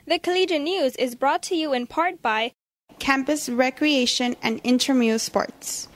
The Collegian News is brought to you in part by Campus Recreation and Intramural Sports,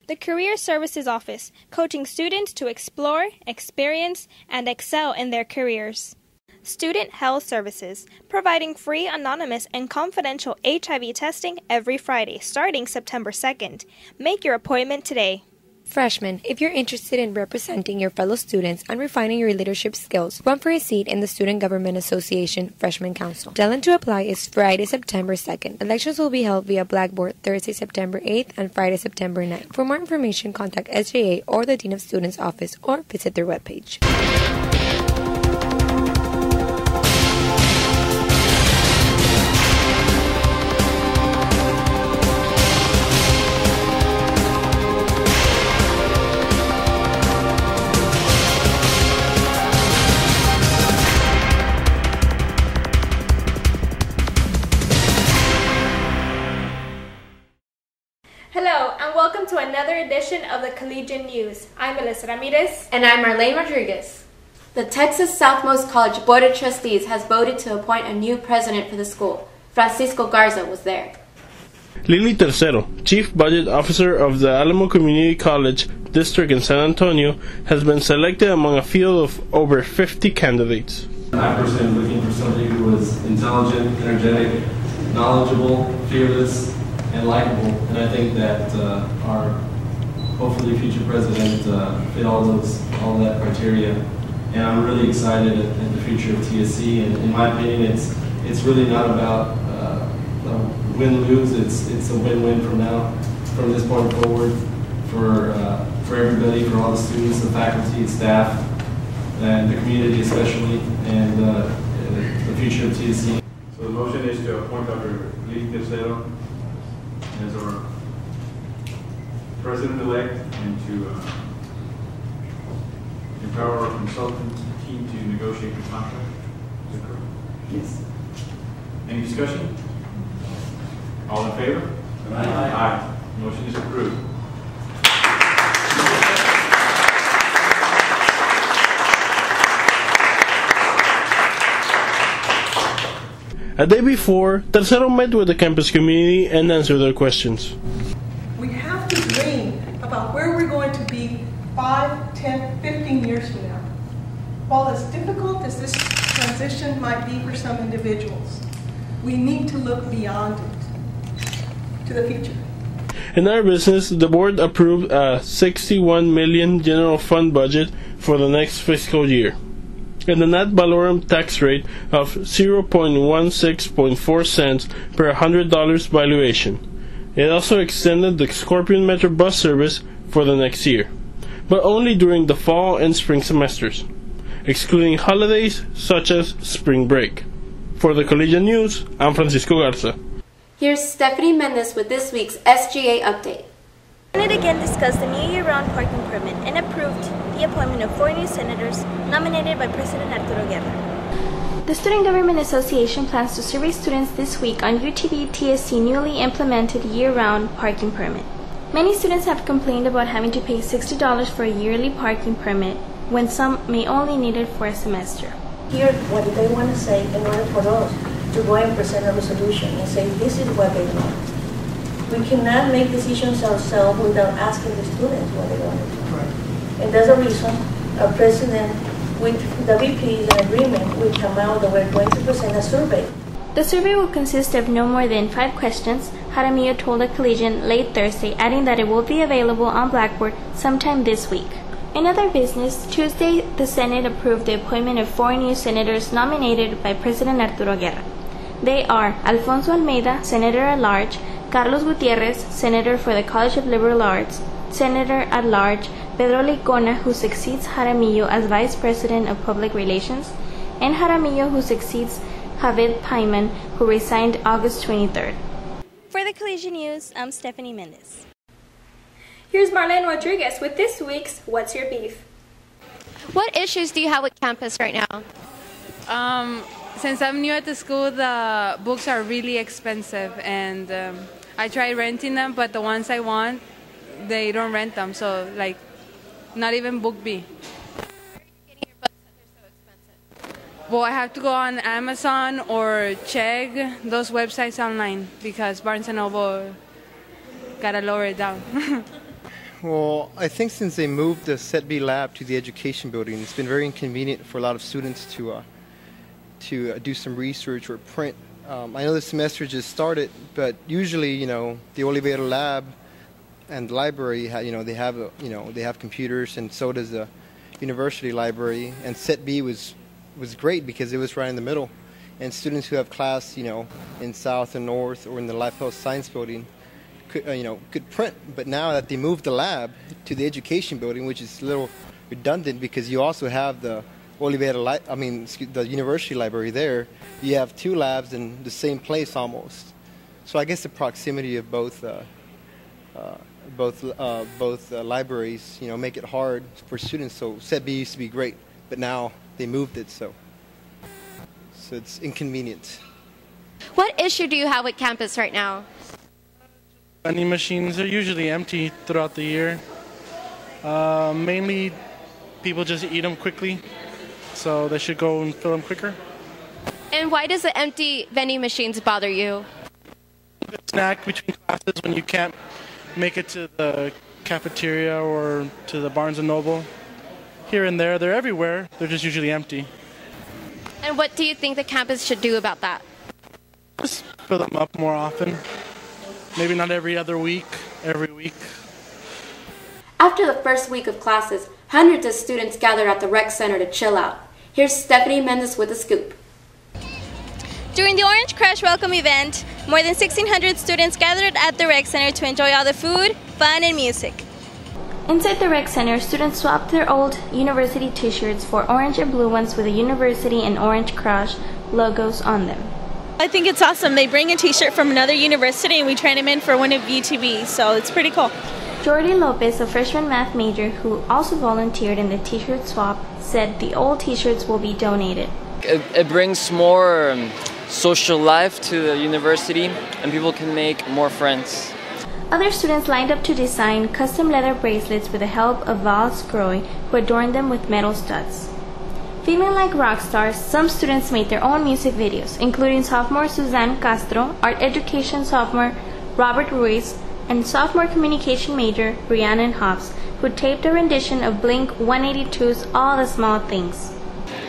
the Career Services Office, coaching students to explore, experience, and excel in their careers. Student Health Services, providing free, anonymous, and confidential HIV testing every Friday, starting September 2nd. Make your appointment today. Freshmen, if you're interested in representing your fellow students and refining your leadership skills, run for a seat in the Student Government Association Freshman Council. Deadline to apply is Friday, September 2nd. Elections will be held via Blackboard Thursday, September 8th and Friday, September 9th. For more information, contact SJA or the Dean of Students office or visit their webpage. Hello, and welcome to another edition of the Collegian News. I'm Melissa Ramirez. And I'm Marlene Rodriguez. The Texas Southmost College Board of Trustees has voted to appoint a new president for the school. Francisco Garza was there. Lily Tercero, Chief Budget Officer of the Alamo Community College District in San Antonio, has been selected among a field of over 50 candidates. I personally am looking for somebody who was intelligent, energetic, knowledgeable, fearless, and likable, and I think that our hopefully future president fit all that criteria. And I'm really excited at the future of TSC. And in my opinion, it's really not about win-lose. It's a win-win from this point forward for everybody, for all the students, the faculty, staff, and the community especially, and the future of TSC. So the motion is to appoint Dr. Lily Tercero as our president-elect and to empower our consultant team to negotiate the contract. Is that correct? Yes. Any discussion? All in favor? Aye. Aye. Motion is approved. A day before, Tercero met with the campus community and answered their questions. We have to dream about where we're going to be 5, 10, 15 years from now. While as difficult as this transition might be for some individuals, we need to look beyond it to the future. In our business, the board approved a $61 million general fund budget for the next fiscal year, and an ad valorem tax rate of 0.16.4 cents per $100 valuation. It also extended the Scorpion Metro bus service for the next year, but only during the fall and spring semesters, excluding holidays such as spring break. For the Collegian News, I'm Francisco Garza. Here's Stephanie Mendez with this week's SGA update. The Senate again discussed the new year-round parking permit and approved the appointment of 4 new senators nominated by President Arturo Guerra. The Student Government Association plans to survey students this week on UTB TSC newly implemented year-round parking permit. Many students have complained about having to pay $60 for a yearly parking permit when some may only need it for a semester. Hear what they want to say in order for us to go and present a resolution and say this is what they want. We cannot make decisions ourselves without asking the students what they want to do. Right. And that's the reason our president with the VP in agreement will come out that we're going to present a survey. The survey will consist of no more than 5 questions, Jaramillo told the Collegian late Thursday, adding that it will be available on Blackboard sometime this week. In other business, Tuesday, the Senate approved the appointment of 4 new senators nominated by President Arturo Guerra. They are Alfonso Almeida, Senator at Large, Carlos Gutierrez, Senator for the College of Liberal Arts, Senator at Large Pedro Licona, who succeeds Jaramillo as Vice President of Public Relations, and Jaramillo, who succeeds Javed Paiman, who resigned August 23rd. For the Collegian News, I'm Stephanie Mendez. Here's Marlene Rodriguez with this week's What's Your Beef? What issues do you have with campus right now? Since I'm new at the school, the books are really expensive, and I try renting them, but the ones I want, they don't rent them, so like not even Book B. Where are you getting your books that they're so expensive? Well, I have to go on Amazon or check those websites online because Barnes & Noble gotta lower it down. Well, I think since they moved the Set B lab to the education building, it's been very inconvenient for a lot of students to do some research or print. I know the semester just started, but usually, you know, the Oliveira lab and the library, they have computers, and so does the university library. And Set B was great because it was right in the middle, and students who have class, you know, in South and North or in the Life Health Science building could print. But now that they moved the lab to the education building, which is a little redundant because you also have the the university library there, you have two labs in the same place almost. So I guess the proximity of both libraries, you know, make it hard for students. So Set B used to be great, but now they moved it, so it's inconvenient. What issue do you have with campus right now? Vending machines are usually empty throughout the year. Mainly people just eat them quickly, so they should go and fill them quicker. And why does the empty vending machines bother you? A snack between classes when you can't make it to the cafeteria or to the Barnes & Noble. Here and there, they're everywhere, they're just usually empty. And what do you think the campus should do about that? Just fill them up more often. Maybe not every other week, every week. After the first week of classes, hundreds of students gathered at the rec center to chill out. Here's Stephanie Mendez with a scoop. During the Orange Crush welcome event, more than 1,600 students gathered at the rec center to enjoy all the food, fun, and music. Inside the rec center, students swapped their old university t-shirts for orange and blue ones with the university and Orange Crush logos on them. I think it's awesome. They bring a t-shirt from another university and we trade them in for one of UTB, so it's pretty cool. Jordi Lopez, a freshman math major who also volunteered in the t-shirt swap, said the old t-shirts will be donated. It brings more social life to the university and people can make more friends. Other students lined up to design custom leather bracelets with the help of Val Scroy, who adorned them with metal studs. Feeling like rock stars, some students made their own music videos, including sophomore Suzanne Castro, art education sophomore Robert Ruiz, and sophomore communication major Rhiannon Hobbs, who taped a rendition of Blink-182's All the Small Things.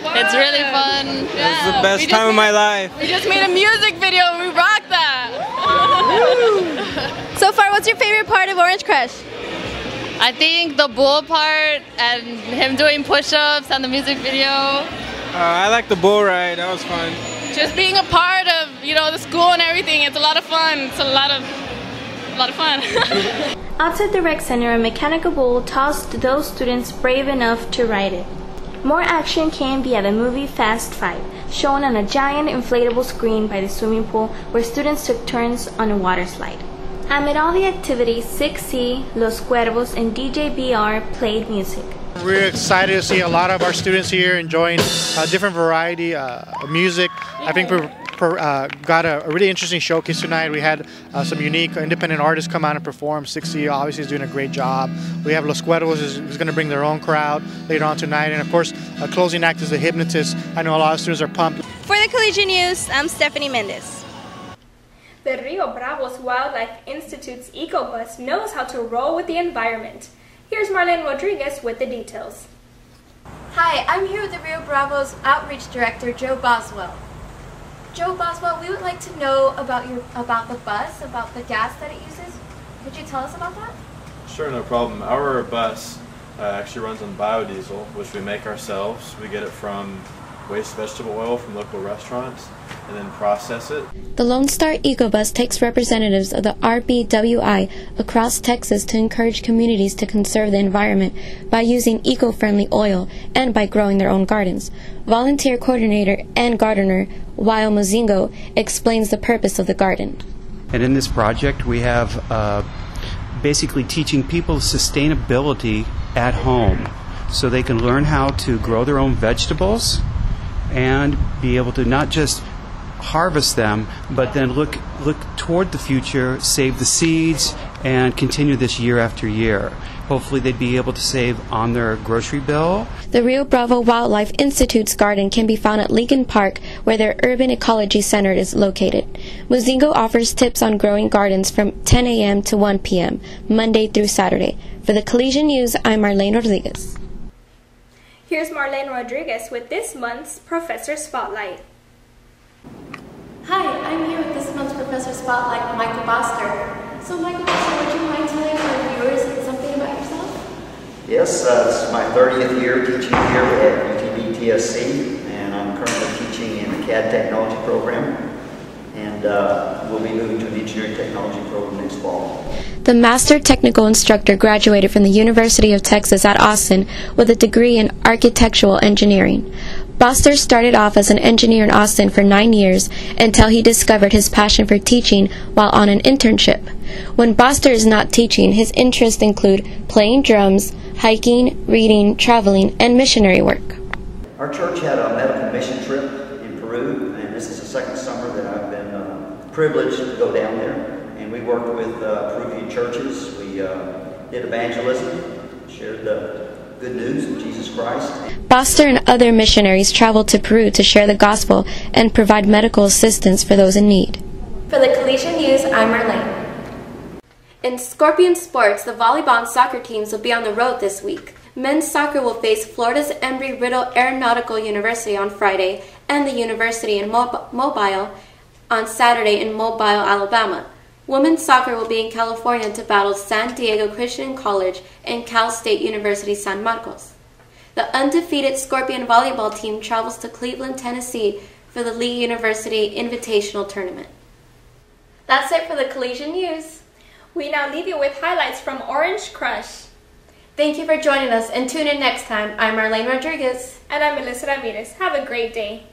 It's really fun. It's the best time of my life. We just made a music video and we rocked that. So far, what's your favorite part of Orange Crush? I think the bull part and him doing push-ups and the music video. I like the bull ride. That was fun. Just being a part of, the school and everything. It's a lot of fun. It's a lot of fun. Outside the rec center, a mechanical bull tossed those students brave enough to ride it. More action came via the movie Fast 5, shown on a giant inflatable screen by the swimming pool where students took turns on a water slide. Amid all the activities, 6C, Los Cuervos, and DJ BR played music. We're excited to see a lot of our students here enjoying a different variety of music. I think we got a really interesting showcase tonight. We had some unique independent artists come out and perform. 6C obviously is doing a great job. We have Los Cuervos who's going to bring their own crowd later on tonight. And of course, a closing act is the Hypnotist. I know a lot of students are pumped. For the Collegian News, I'm Stephanie Mendez. The Rio Bravos Wildlife Institute's EcoBus knows how to roll with the environment. Here's Marlene Rodriguez with the details. Hi, I'm here with the Rio Bravos Outreach Director, Joe Boswell. Joe Boswell, we would like to know about the bus, about the gas that it uses. Could you tell us about that? Sure, no problem. Our bus actually runs on biodiesel, which we make ourselves. We get it from waste vegetable oil from local restaurants and then process it. The Lone Star EcoBus takes representatives of the RBWI across Texas to encourage communities to conserve the environment by using eco-friendly oil and by growing their own gardens. Volunteer coordinator and gardener Wael Mozingo explains the purpose of the garden. And in this project we have basically teaching people sustainability at home so they can learn how to grow their own vegetables and be able to not just harvest them, but then look toward the future, save the seeds, and continue this year after year. Hopefully they'd be able to save on their grocery bill. The Rio Bravo Wildlife Institute's garden can be found at Lincoln Park, where their Urban Ecology Center is located. Muzingo offers tips on growing gardens from 10 a.m. to 1 p.m., Monday through Saturday. For the Collegian News, I'm Marlene Rodriguez. Here's Marlene Rodriguez with this month's Professor Spotlight. Hi, I'm here with this month's Professor Spotlight, Michael Boster. So Michael Boster, would you mind telling our viewers something about yourself? Yes, this is my 30th year teaching here at UTB TSC, and I'm currently teaching in the CAD technology program, and we'll be moving to the engineering technology program next fall. The Master Technical Instructor graduated from the University of Texas at Austin with a degree in architectural engineering. Boster started off as an engineer in Austin for 9 years until he discovered his passion for teaching while on an internship. When Boster is not teaching, his interests include playing drums, hiking, reading, traveling, and missionary work. Our church had a medical mission trip in Peru, and this is the second summer that I've been privileged to go down there. And we worked with Peruvian churches. We did evangelism, shared the good news of Jesus Christ. Boster and other missionaries traveled to Peru to share the gospel and provide medical assistance for those in need. For the Collegian News, I'm Marlene. In Scorpion sports, the volleyball and soccer teams will be on the road this week. Men's soccer will face Florida's Embry-Riddle Aeronautical University on Friday and the University in Mobile on Saturday in Mobile, Alabama. Women's soccer will be in California to battle San Diego Christian College and Cal State University San Marcos. The undefeated Scorpion volleyball team travels to Cleveland, Tennessee for the Lee University Invitational Tournament. That's it for the Collegian News. We now leave you with highlights from Orange Crush. Thank you for joining us, and tune in next time. I'm Marlene Rodriguez. And I'm Melissa Ramirez. Have a great day.